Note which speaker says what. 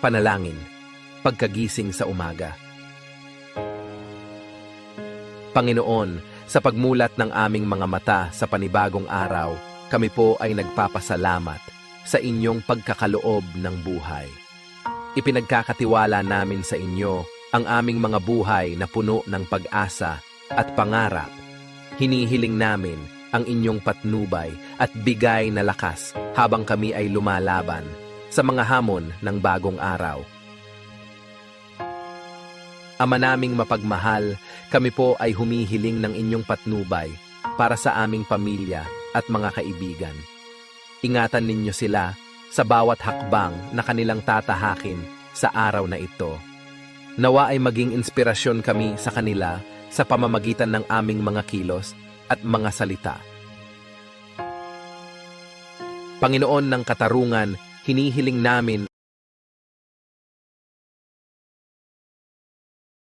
Speaker 1: Panalangin, pagkagising sa umaga. Panginoon, sa pagmulat ng aming mga mata sa panibagong araw, kami po ay nagpapasalamat sa inyong pagkakaloob ng buhay. Ipinagkakatiwala namin sa inyo ang aming mga buhay na puno ng pag-asa at pangarap. Hinihiling namin ang inyong patnubay at bigay na lakas habang kami ay lumalaban sa mga hamon ng bagong araw. Ama naming mapagmahal, kami po ay humihiling ng inyong patnubay para sa aming pamilya at mga kaibigan. Ingatan ninyo sila sa bawat hakbang na kanilang tatahakin sa araw na ito. Nawa ay maging inspirasyon kami sa kanila sa pamamagitan ng aming mga kilos at mga salita. Panginoon ng katarungan, hinihiling namin